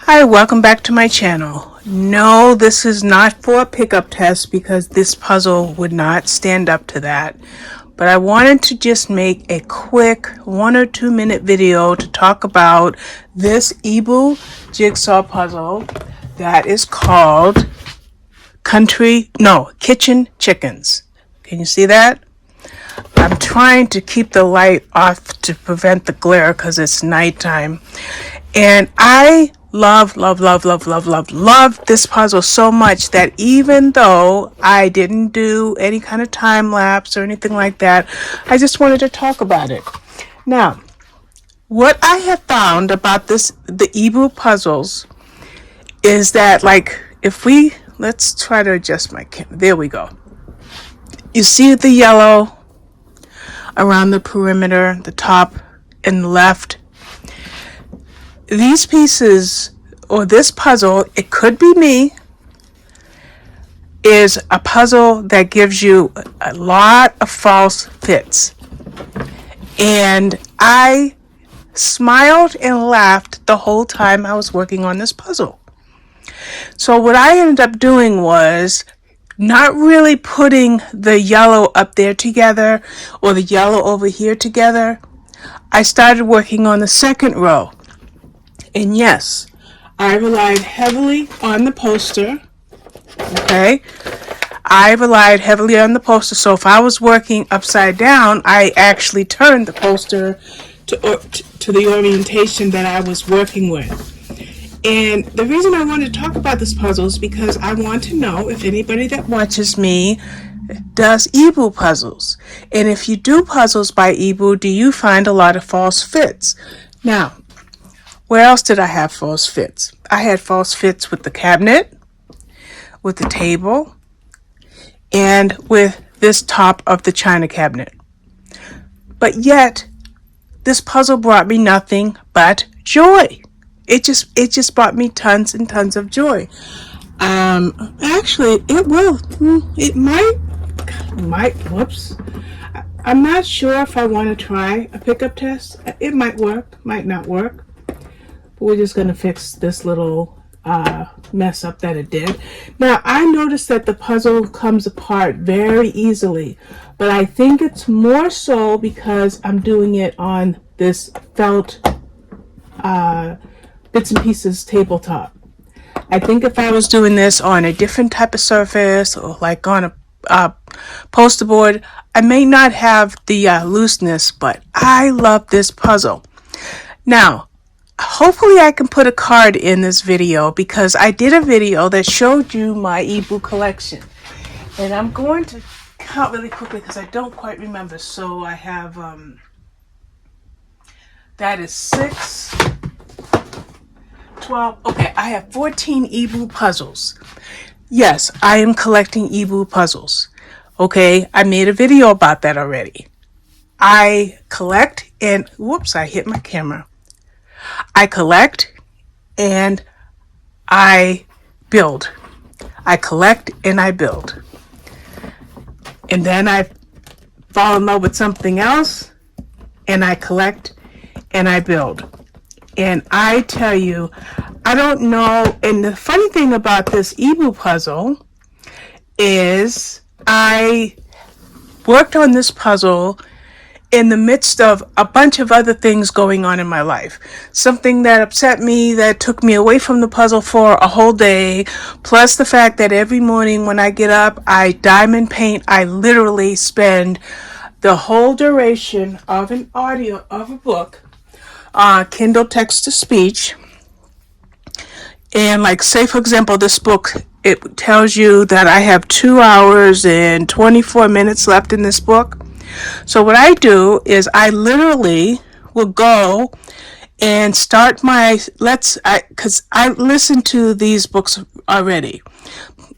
Hi, welcome back to my channel. No, this is not for a pickup test because this puzzle would not stand up to that. But I wanted to just make a quick 1 or 2 minute video to talk about this EeBoo jigsaw puzzle that is called Kitchen Chickens. Can you see that? I'm trying to keep the light off to prevent the glare because it's nighttime. And I love this puzzle so much that even though I didn't do any kind of time lapse or anything like that, I just wanted to talk about it. Now, what I have found about the EeBoo puzzles is that, like, let's try to adjust my camera. There we go. You see the yellow around the perimeter, the top and left. These pieces, or this puzzle, it could be me, is a puzzle that gives you a lot of false fits. And I smiled and laughed the whole time I was working on this puzzle. So what I ended up doing was not really putting the yellow up there together or the yellow over here together. I started working on the second row. And yes, I relied heavily on the poster. Okay? I relied heavily on the poster. So if I was working upside down, I actually turned the poster to the orientation that I was working with. And the reason I wanted to talk about this puzzle is because I want to know if anybody that watches me does EeBoo puzzles. And if you do puzzles by EeBoo, do you find a lot of false fits? Now, where else did I have false fits? I had false fits with the cabinet, with the table, and with this top of the china cabinet. But yet, this puzzle brought me nothing but joy. It just brought me tons and tons of joy. Actually, it might, whoops. I'm not sure if I want to try a pickup test. It might work, might not work. But we're just going to fix this little mess up that it did. Now, I noticed that the puzzle comes apart very easily, but I think it's more so because I'm doing it on this felt bits and pieces tabletop. I think if I was doing this on a different type of surface or like on a poster board, I may not have the looseness, but I love this puzzle. Now, hopefully I can put a card in this video because I did a video that showed you my EeBoo collection. And I'm going to count really quickly because I don't quite remember. So I have, that is 6, 12. Okay, I have 14 EeBoo puzzles. Yes, I am collecting EeBoo puzzles. Okay, I made a video about that already. I collect and, whoops, I hit my camera. I collect and I build. I collect and I build. And then I fall in love with something else and I collect and I build. And I tell you, I don't know. And the funny thing about this EeBoo puzzle is I worked on this puzzle in the midst of a bunch of other things going on in my life. Something that upset me, that took me away from the puzzle for a whole day, plus the fact that every morning when I get up, I diamond paint. I literally spend the whole duration of an audio of a book, Kindle text-to-speech. And like, say for example, this book, it tells you that I have 2 hours and 24 minutes left in this book. So what I do is I literally will go and start because I listened to these books already.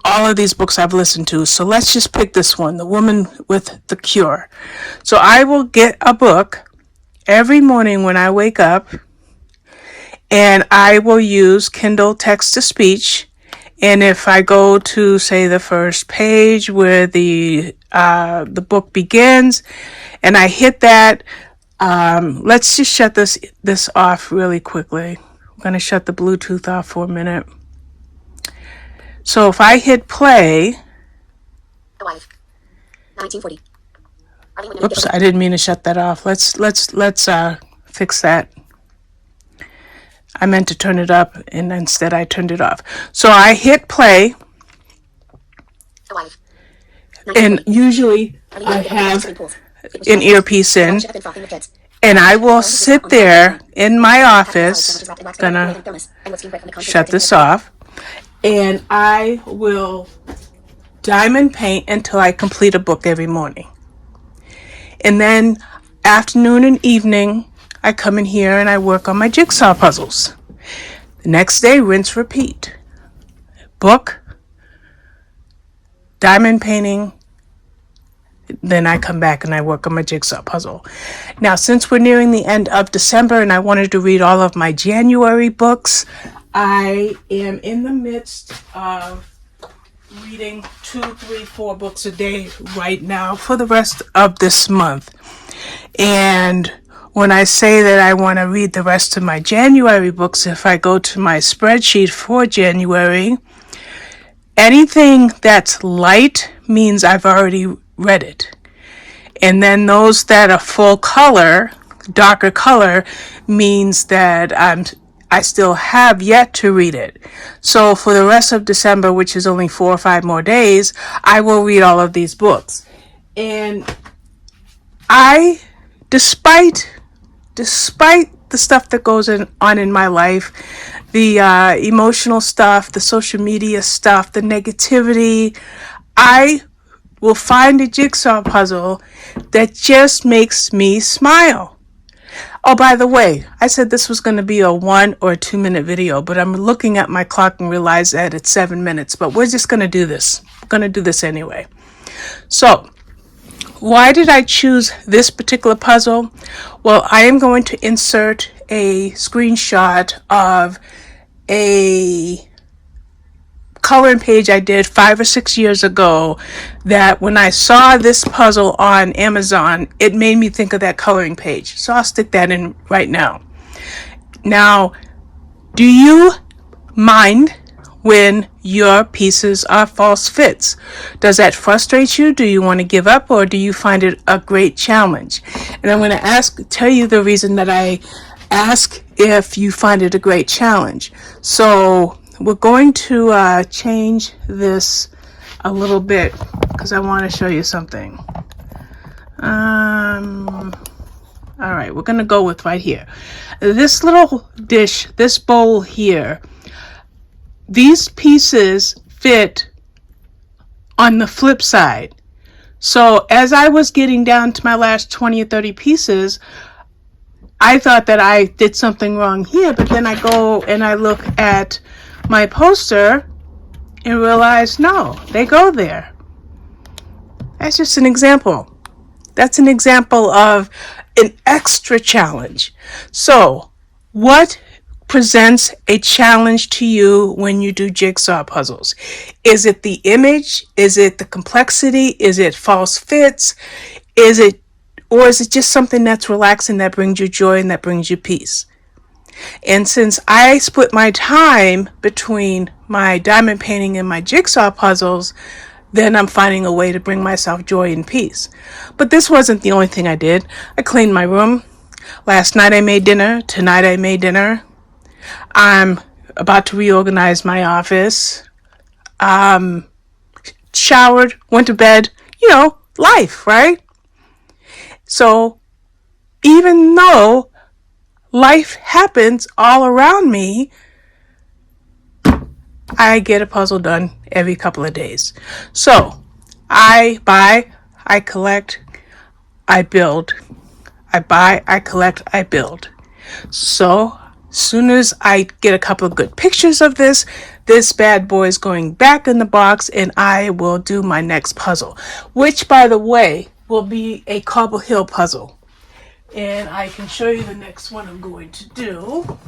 All of these books I've listened to. So let's just pick this one, The Woman with the Cure. So I will get a book every morning when I wake up and I will use Kindle text-to-speech. And if I go to, say, the first page where the book begins, and I hit that, let's just shut this off really quickly. going to shut the Bluetooth off for a minute. So if I hit play, 1940. Oops, I didn't mean to shut that off. Let's fix that. I meant to turn it up, and instead I turned it off. So I hit play, and usually I have an earpiece in, and I will sit there in my office, gonna shut this off, and I will diamond paint until I complete a book every morning. And then afternoon and evening, I come in here and I work on my jigsaw puzzles. The next day, rinse, repeat. Book, diamond painting, then I come back and I work on my jigsaw puzzle. Now, since we're nearing the end of December and I wanted to read all of my January books, I am in the midst of reading 2, 3, 4 books a day right now for the rest of this month. And when I say that I want to read the rest of my January books, if I go to my spreadsheet for January, anything that's light means I've already read it. And then those that are full color, darker color, means that I still have yet to read it. So for the rest of December, which is only 4 or 5 more days, I will read all of these books. And despite the stuff that goes on in my life, the emotional stuff, the social media stuff, the negativity, I will find a jigsaw puzzle that just makes me smile. Oh, by the way, I said this was going to be a 1 or 2 minute video, but I'm looking at my clock and realize that it's 7 minutes, but we're just going to do this. I'm going to do this anyway. So, why did I choose this particular puzzle? Well, I am going to insert a screenshot of a coloring page I did 5 or 6 years ago that when I saw this puzzle on Amazon, it made me think of that coloring page. So I'll stick that in right now. Now, do you mind when your pieces are false fits? Does that frustrate you? Do you want to give up, or do you find it a great challenge? And I'm going to tell you the reason that I ask if you find it a great challenge. So we're going to change this a little bit because I want to show you something. All right, we're going to go with right here. This little dish, this bowl here, these pieces fit on the flip side. So as I was getting down to my last 20 or 30 pieces, I thought that I did something wrong here, but then I go and I look at my poster and realize, no, they go there. That's just an example. That's an example of an extra challenge. So, what presents a challenge to you when you do jigsaw puzzles? Is it the image? Is it the complexity? Is it false fits? Is it just something that's relaxing, that brings you joy and that brings you peace? And since I split my time between my diamond painting and my jigsaw puzzles, then I'm finding a way to bring myself joy and peace. But this wasn't the only thing I did. I cleaned my room. Last night I made dinner. Tonight I made dinner. I'm about to reorganize my office. Showered, went to bed. Life, right? So even though life happens all around me, I get a puzzle done every couple of days. So I buy, I collect, I build. I buy, I collect, I build. So as soon as I get a couple of good pictures of this bad boy is going back in the box, and I will do my next puzzle, which, by the way, will be a Cobble Hill puzzle. And I can show you the next one I'm going to do.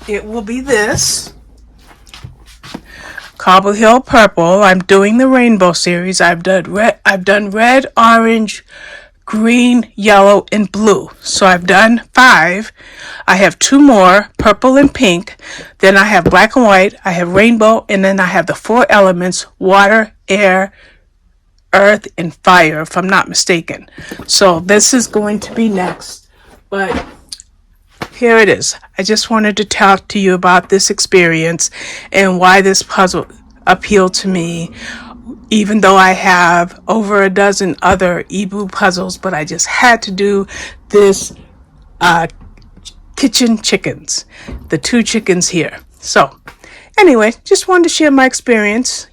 It will be this. Cobble Hill Purple. I'm doing the Rainbow series. I've done red, orange, green, yellow, and blue. So I've done 5. I have 2 more, purple and pink. Then I have black and white. I have rainbow. And then I have the 4 elements, water, air, earth, and fire, if I'm not mistaken. So this is going to be next. But here it is. I just wanted to talk to you about this experience and why this puzzle appealed to me, even though I have over a dozen other EeBoo puzzles, but I just had to do this kitchen chickens, the 2 chickens here. So anyway, just wanted to share my experience,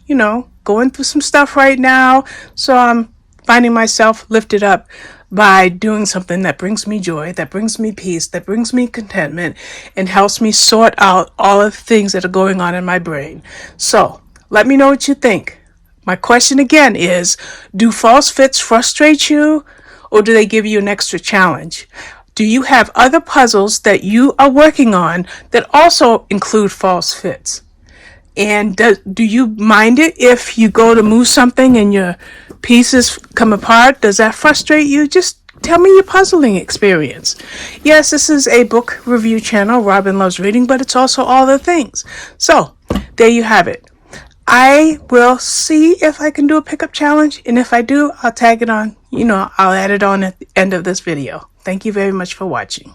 going through some stuff right now. So I'm finding myself lifted up by doing something that brings me joy, that brings me peace, that brings me contentment, and helps me sort out all of the things that are going on in my brain. So let me know what you think. My question again is, do false fits frustrate you, or do they give you an extra challenge? Do you have other puzzles that you are working on that also include false fits? And do you mind it if you go to move something and your pieces come apart? Does that frustrate you? Just tell me your puzzling experience. Yes, this is a book review channel. Robin loves reading, but it's also all the things. So there you have it. I will see if I can do a pickup challenge. And if I do, I'll tag it on. I'll add it on at the end of this video. Thank you very much for watching.